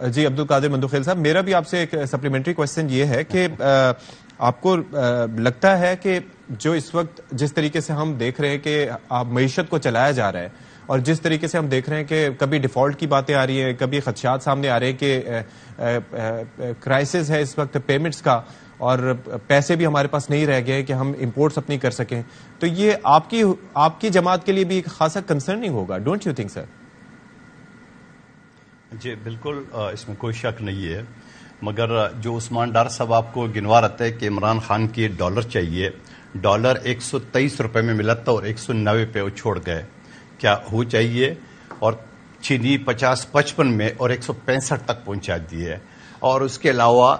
جی عبدالقادر مندوخیل صاحب، میرا بھی آپ سے ایک سپلیمنٹری کویسچن یہ ہے کہ آپ کو لگتا ہے کہ جو اس وقت جس طریقے سے ہم دیکھ رہے ہیں کہ معیشت کو چلایا جا رہا ہے اور جس طریقے سے ہم دیکھ رہے ہیں کہ کبھی ڈیفالٹ کی باتیں آ رہی ہیں، کبھی خدشات سامنے آ رہے ہیں کہ کرائسس ہے اس وقت پیمنٹس کا اور پیسے بھی ہمارے پاس نہیں رہ گئے کہ ہم امپورٹس اپنی کر سکیں، تو یہ آپ کی جماعت کے لیے بھی ایک خاصا کنسرننگ ہوگا، ڈونٹ یو تھنک سر؟ جی بالکل، اس میں کوئی شک نہیں ہے، مگر جو عثمان ڈار صاحب آپ کو گنوا رہتا ہے کہ عمران خان کی ڈالر چاہیے، ڈالر 123 روپے میں ملا تھا اور 190 پہ وہ چھوڑ گئے، کیا ہو چاہیے؟ اور چینی 50-55 میں اور 165 تک پہنچا دی ہے، اور اس کے علاوہ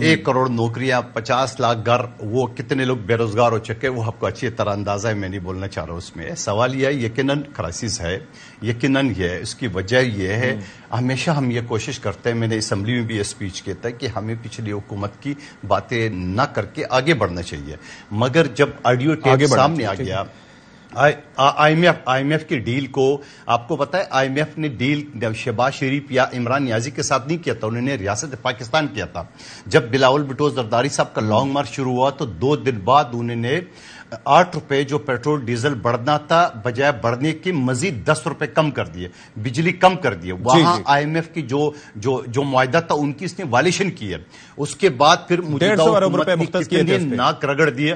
1 کروڑ نوکریاں، 50 لاکھ گھر، وہ کتنے لوگ بے روزگار ہو چکے وہ آپ کو اچھی طرح اندازہ ہے، میں نہیں بولنا چاہ رہا اس میں۔ سوال یہ ہے، یقیناً کرائسس ہے، یقیناً یہ ہے، اس کی وجہ یہ ہے، ہمیشہ ہم یہ کوشش کرتے ہیں، میں نے اسمبلی میں بھی یہ اسپیچ کیا تھا کہ ہمیں پچھلی حکومت کی باتیں نہ کر کے آگے بڑھنا چاہیے، مگر جب آڈیو ٹیپ سامنے آ گیا آئی ایم ایف کی ڈیل کو، آپ کو پتا ہے آئی ایم ایف نے ڈیل شہباز شریف یا عمران نیازی کے ساتھ نہیں کیا تھا، انہوں نے ریاست پاکستان کیا تھا۔ جب بلاول بھٹو زرداری صاحب کا لانگ مارچ شروع ہوا تو 2 دن بعد انہوں نے 8 روپے جو پیٹرول ڈیزل بڑھنا تھا بجائے بڑھنے کے مزید 10 روپے کم کر دیے، بجلی کم کر دیے۔ وہاں آئی ایم ایف کی جو معاہدہ تھا ان کی اس نے وائلیشن کی ہے۔ اس کے بعد پھر موجودہ حکومت نے کتنے ناک رگڑ دیے،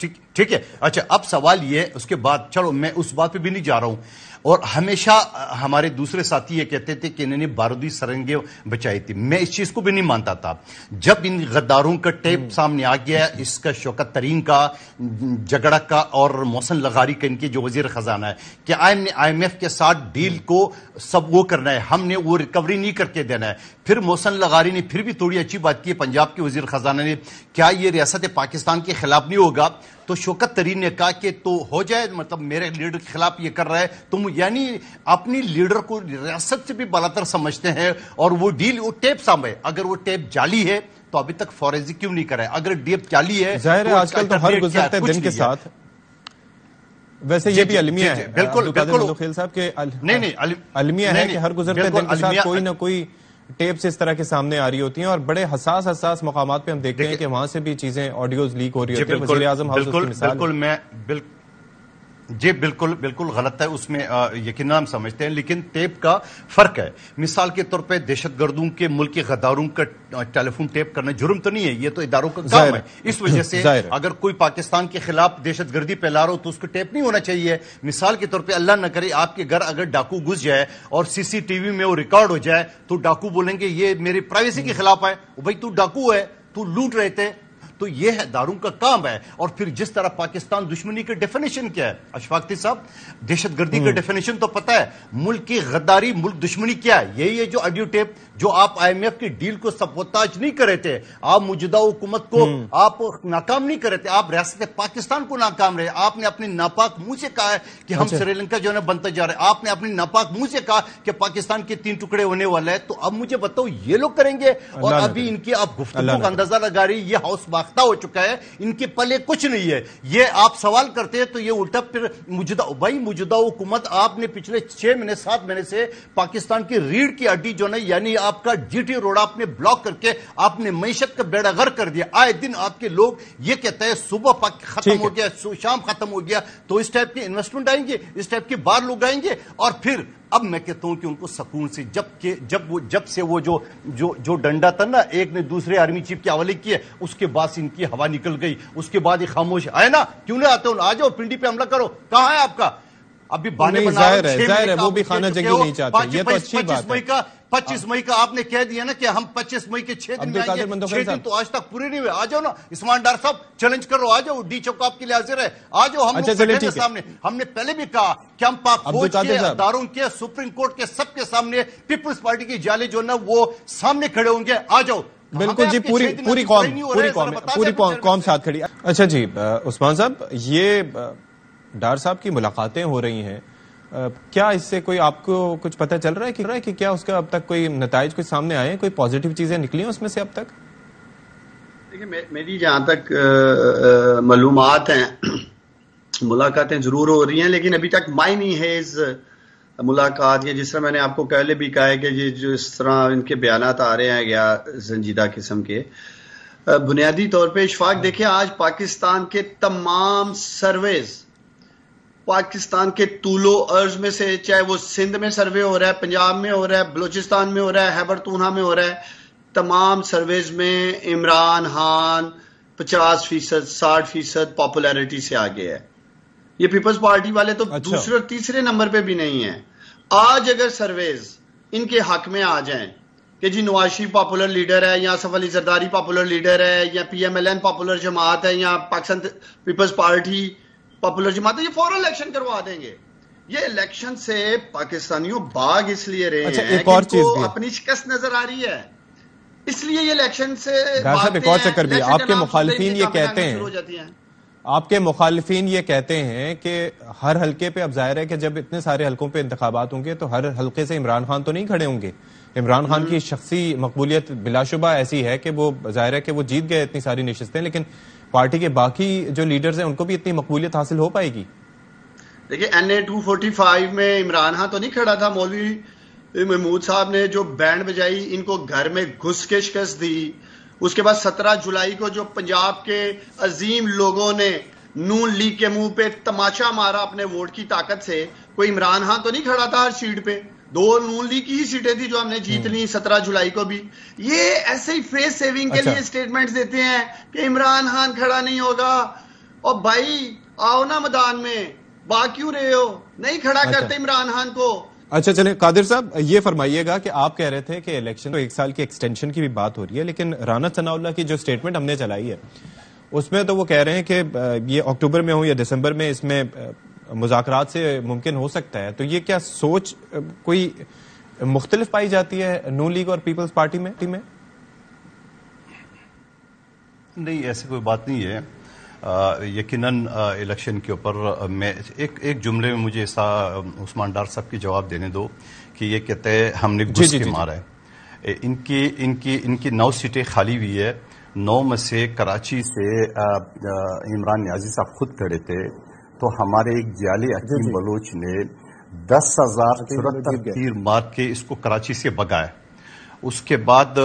ٹھیک ہے۔ اچھا اب سوال یہ ہے، اس کے بعد چلو میں اس بات پہ بھی نہیں جا رہا ہوں، اور ہمیشہ ہمارے دوسرے ساتھی یہ کہتے تھے کہ انہوں نے بارودی سرنگیں بچائی تھی، میں اس چیز کو بھی نہیں مانتا تھا۔ جب ان غداروں کا ٹیپ سامنے آ گیا، اس کا شوکت ترین کا، جگڑا کا اور محسن لغاری کا، ان کے جو وزیر خزانہ ہے، کہ آئی ایم ایف کے ساتھ ڈیل کو سب وہ کرنا ہے، ہم نے وہ ریکوری نہیں کر کے دینا ہے۔ پھر محسن لغاری نے پھر بھی تھوڑی اچھی بات کی، پنجاب کے وزیر خزانہ نے، کیا یہ ریاست پاکستان کے خلاف نہیں ہوگا؟ تو شوکت ترین نے کہا کہ تو ہو جائے، مطلب میرے لیڈر کے خلاف یہ کر رہا ہے، تم یعنی اپنی لیڈر کو ریاست سے بھی بالاتر سمجھتے ہیں، اور وہ ڈیل وہ ٹیپ سامنے، اگر وہ ٹیپ جعلی ہے تو ابھی تک فوریزی کیوں نہیں کرا ہے؟ اگر ٹیپ جعلی ہے ظاہر ہے آج کل تو ہر گزرتے دن کے ساتھ، ویسے یہ بھی المیہ ہے عبدالقادر مندوخیل صاحب کے، المیہ ہے کہ ہر گزرتے دن کے ساتھ کوئی نہ کوئی ٹیپس اس طرح کے سامنے آ رہی ہوتی ہیں، اور بڑے حساس مقامات پہ ہم دیکھتے ہیں کہ وہاں سے بھی چیزیں آڈیوز لیک ہو رہی ہوتی ہیں۔ وزیر اعظم ہاؤس کی مثال جی بالکل غلط ہے، اس میں یقیناً ہم سمجھتے ہیں، لیکن ٹیپ کا فرق ہے۔ مثال کے طور پہ دہشت گردوں کے، ملک کے غداروں کا ٹیلی فون ٹیپ کرنا جرم تو نہیں ہے، یہ تو اداروں کا کام ہے۔ اس وجہ سے اگر کوئی پاکستان کے خلاف دہشت گردی پھیلا رہا ہو تو اس کو ٹیپ نہیں ہونا چاہیے۔ مثال کے طور پہ اللہ نہ کرے آپ کے گھر اگر ڈاکو گھس جائے اور CCTV میں وہ ریکارڈ ہو جائے تو ڈاکو بولیں گے یہ میری پرائیویسی کے خلاف ہے، بھائی تو ڈاکو ہے، تو لوٹ رہے تھے۔ تو یہ داروں کا کام ہے۔ اور پھر جس طرح پاکستان دشمنی کا ڈیفینیشن کیا ہے اشفاق صاحب، دہشت گردی کا ڈیفینیشن تو پتہ ہے، ملک کی غداری، ملک دشمنی کیا ہے؟ یہی ہے جو آڈیو ٹیپ، جو آپ آئی ایم ایف کی ڈیل کو سبوتاج نہیں کرے تھے، آپ موجودہ حکومت کو آپ ناکام نہیں کرے تھے، آپ ریاست پاکستان کو ناکام رہے۔ آپ نے اپنے ناپاک منہ سے کہا ہے کہ ہم سری لنکا جو ہے بنتا جا رہے ہیں، آپ نے اپنے ناپاک منہ سے کہا کہ پاکستان کے 3 ٹکڑے ہونے والا ہے۔ تو اب مجھے بتاؤ یہ لوگ کریں گے؟ اور ابھی ان کی آپ گفتگو کا اندازہ لگا رہی، یہ ہاؤس باختہ ہو چکا ہے، ان کے پلے کچھ نہیں ہے۔ یہ آپ سوال کرتے ہیں تو یہ الٹا پھر موجودہ حکومت، آپ نے پچھلے 6 مہینے 7 مہینے سے پاکستان کی ریڑھ کی ہڈی جو ہے، یعنی آپ کا GT روڈ آپ نے بلاک کر کے آپ نے معیشت کا بیڑا غرق کر دیا۔ آئے دن آپ کے لوگ یہ کہتے ہیں صبح ختم ہو گیا، شام ختم ہو گیا، تو اس ٹائپ کے انویسٹمنٹ آئیں گے، اس ٹائپ کے باہر لوگ آئیں گے، اور پھر اب میں کہتا ہوں کہ ان کو سکون سے جب سے وہ جو ڈنڈا تھا نا، ایک نے دوسرے آرمی چیف کے حوالے کیا، اس کے بعد سے ان کی ہوا نکل گئی، اس کے بعد یہ خاموش آئے نا، کیوں نہیں آتے؟ آ جاؤ پنڈی پہ حملہ کرو، کہاں ہے آپ کا؟ ابھی بانے بنا ظاہر ہے وہ بھی خانہ جنگی نہیں چاہتے، یہ تو اچھی بات ہے۔ 25 مئی کا آپ نے کہہ دیا نا کہ ہم 25 مئی کے 6 دن میں آئیں گے، 6 دن تو آج تک پورے نہیں ہوئے۔ آ جاؤ نا عثمان ڈار صاحب، چیلنج کرو، آ جاؤ، ڈی چوک آپ کے لیے حاضر ہے، آ جاؤ، ہم لوگ سامنے۔ ہم نے پہلے بھی کہا کہ ہم پاک فوج کے، اداروں کے، سپریم کورٹ کے، سب کے سامنے پیپلز پارٹی کی جالے جو نا وہ سامنے کھڑے ہوں گے، آ جاؤ۔ بالکل جی، پوری قوم ساتھ کھڑی۔ اچھا جی عثمان صاحب، یہ ڈار صاحب کی ملاقاتیں ہو رہی ہیں، کیا اس سے کوئی آپ کو کچھ پتہ چل رہا ہے کہ کیا اس کا اب تک کوئی نتائج کچھ سامنے آئے ہیں، کوئی پازیٹیو چیزیں نکلی ہیں اس میں سے اب تک؟ دیکھیں میری جہاں تک معلومات ہیں، ملاقاتیں ضرور ہو رہی ہیں، لیکن ابھی تک مائننگ ہیز ملاقات یا جس طرح میں نے آپ کو پہلے بھی کہا ہے کہ یہ جو اس طرح ان کے بیانات آ رہے ہیں یا سنجیدہ قسم کے، بنیادی طور پہ اشفاق دیکھیں آج پاکستان کے تمام سرویز، پاکستان کے طول و عرض میں سے، چاہے وہ سندھ میں سروے ہو رہا ہے، پنجاب میں ہو رہا ہے، بلوچستان میں ہو رہا ہے، خیبر پختونخوا میں ہو رہا ہے، تمام سرویز میں عمران خان 50%، 60% پاپولیرٹی سے آگے ہے۔ یہ پیپلز پارٹی والے تو دوسرے اور تیسرے نمبر پہ بھی نہیں ہیں۔ آج اگر سرویز ان کے حق میں آ جائیں کہ جی نواز شریف پاپولر لیڈر ہے، یا آصف علی زرداری پاپولر لیڈر ہے، یا P M L N popular جماعت ہے، یا پاکستان پیپلز پارٹی پاپولر جماعت ہے، یہ فوراً الیکشن کروا دیں گے۔ یہ الیکشن سے پاکستانیوں باغ اس لیے رہے ہیں کہ ان کو اپنی شکست نظر آ رہی ہے، اس لیے یہ الیکشن سے ایک اور چکر بھی آپ کے مخالفین یہ کہتے ہیں، آپ کے مخالفین یہ کہتے ہیں کہ ہر حلقے پہ اب ظاہر ہے کہ جب اتنے سارے حلقوں پہ انتخابات ہوں گے تو ہر حلقے سے عمران خان تو نہیں کھڑے ہوں گے۔ عمران خان کی شخصی مقبولیت بلا شبہ ایسی ہے کہ وہ ظاہر ہے کہ وہ جیت گئے اتنی ساری نشستیں، لیکن پارٹی کے باقی جو لیڈرز ہیں ان کو بھی اتنی مقبولیت حاصل ہو پائے گی؟ دیکھیں NA 245 میں عمران خان تو نہیں کھڑا تھا، مولوی محمود صاحب نے جو بینڈ بجائی، ان کو گھر میں گھس کے شکست دی۔ اس کے بعد 17 جولائی کو جو پنجاب کے عظیم لوگوں نے نون لیگ کے منہ پہ تماشا مارا اپنے ووٹ کی طاقت سے، کوئی عمران خان تو نہیں کھڑا تھا ہر سیٹ پہ، 2 نون لیگ کی ہی سیٹیں تھی جو ہم نے جیت لی 17 جولائی کو بھی۔ یہ ایسے ہی فیس سیونگ کے لیے سٹیٹمنٹس دیتے ہیں کہ عمران خان کھڑا نہیں ہوگا، اور بھائی آؤ نا میدان میں، با کیوں رہے ہو؟ نہیں کھڑا کرتے عمران خان کو۔ اچھا چلیں قادر صاحب یہ فرمائیے گا کہ آپ کہہ رہے تھے کہ الیکشن تو 1 سال کی ایکسٹینشن کی بھی بات ہو رہی ہے، لیکن رانا ثناء اللہ کی جو سٹیٹمنٹ ہم نے چلائی ہے اس میں تو وہ کہہ رہے ہیں کہ یہ اکتوبر میں ہو یا دسمبر میں اس میں مذاکرات سے ممکن ہو سکتا ہے، تو یہ کیا سوچ کوئی مختلف پائی جاتی ہے نون لیگ اور پیپلز پارٹی میں؟ نہیں، ایسی کوئی بات نہیں ہے۔ یقیناً الیکشن کے اوپر میں ایک جملے میں مجھے عثمان ڈار صاحب کی جواب دینے دو کہ یہ کہتے ہیں ہم نے گھس کے مارا ہے۔ ان کی 9 سیٹیں خالی ہوئی ہے، 9 میں سے کراچی سے عمران نیازی صاحب خود کھڑے تھے، تو ہمارے ایک جعلی حکیم بلوچ نے 10,074 تیر مار کے اس کو کراچی سے بگایا۔ اس کے بعد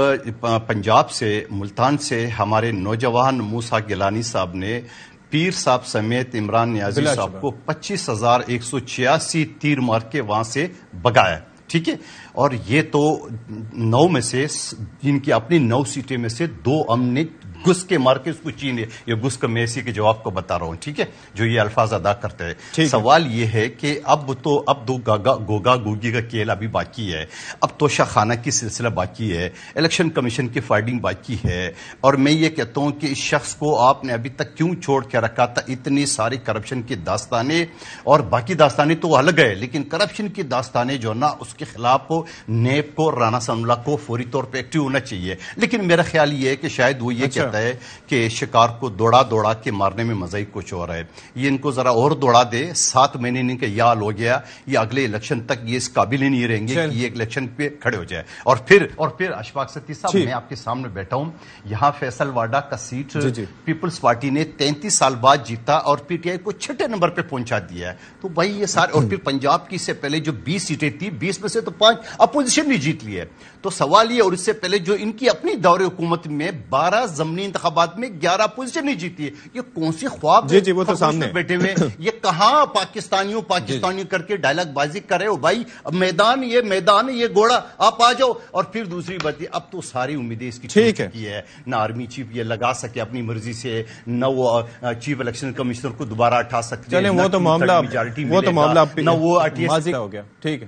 پنجاب سے، ملتان سے ہمارے نوجوان موسیٰ گیلانی صاحب نے پیر صاحب سمیت عمران نیازی صاحب کو 25,186 تیر مار کے وہاں سے بگایا، ٹھیک ہے۔ اور یہ تو 9 میں سے، جن کی اپنی 9 سیٹیں میں سے 2 ہم نے گھس کے مار کے اس کو چین لیا۔ یہ گھس کا میں اسی کے جواب کو بتا رہا ہوں، ٹھیک ہے، جو یہ الفاظ ادا کرتے ہیں۔ سوال یہ ہے کہ اب 2 گوگا گوگی کا کھیل ابھی باقی ہے، اب توشہ خانہ کی سلسلہ باقی ہے، الیکشن کمیشن کی فائنڈنگ باقی ہے، اور میں یہ کہتا ہوں کہ اس شخص کو آپ نے ابھی تک کیوں چھوڑ کے رکھا تھا؟ اتنی ساری کرپشن کی داستانیں، اور باقی داستانیں تو الگ ہے، لیکن کرپشن کی داستانیں جو نا اس کے خلاف نیب کو، رانا ثناء اللہ کو فوری طور پہ ایکٹیو ہونا چاہیے۔ لیکن میرا خیال یہ ہے کہ شاید وہ یہ کہتا ہے کہ شکار کو دوڑا کے مارنے میں مزہ ہی کچھ اور ہے، یہ ان کو ذرا اور دوڑا دے، 7 مہینے ان کا یہ حال ہو گیا، یہ اگلے الیکشن تک یہ اس قابل ہی نہیں رہیں گے کہ یہ الیکشن پہ کھڑے ہو جائے۔ اور پھر اشفاق ستیش صاحب، میں آپ کے سامنے بیٹھا ہوں، یہاں فیصل واڈا کا سیٹ پیپلز پارٹی نے 33 سال بعد جیتا اور پی ٹی آئی کو 6 نمبر پہ پہنچا دیا ہے۔ تو بھائی یہ سارے، اور پھر پنجاب کی سے پہلے جو 20 سیٹیں تھی، 20 میں سے تو 5 اپوزیشن نے جیت لی ہے۔ تو سوال یہ، اور اس سے پہلے جو ان کی اپنی دور حکومت میں 12 ضمنی انتخابات میں 11 اپوزیشن نہیں جیتی ہے، یہ کون سی خواب وہ تو سامنے بیٹھے ہوئے، یہ کہاں پاکستانیوں کر کے ڈائلاگ بازی کر رہے ہو بھائی؟ میدان یہ گھوڑا، آپ آ جاؤ۔ اور پھر دوسری بات، اب تو ساری امیدیں اس کی چکی ہے، نہ آرمی چیف یہ لگا سکے اپنی مرضی سے، نہ وہ چیف الیکشن کمشنر کو دوبارہ اٹھا سکتے، وہ تو معاملہ ہو گیا، ٹھیک ہے۔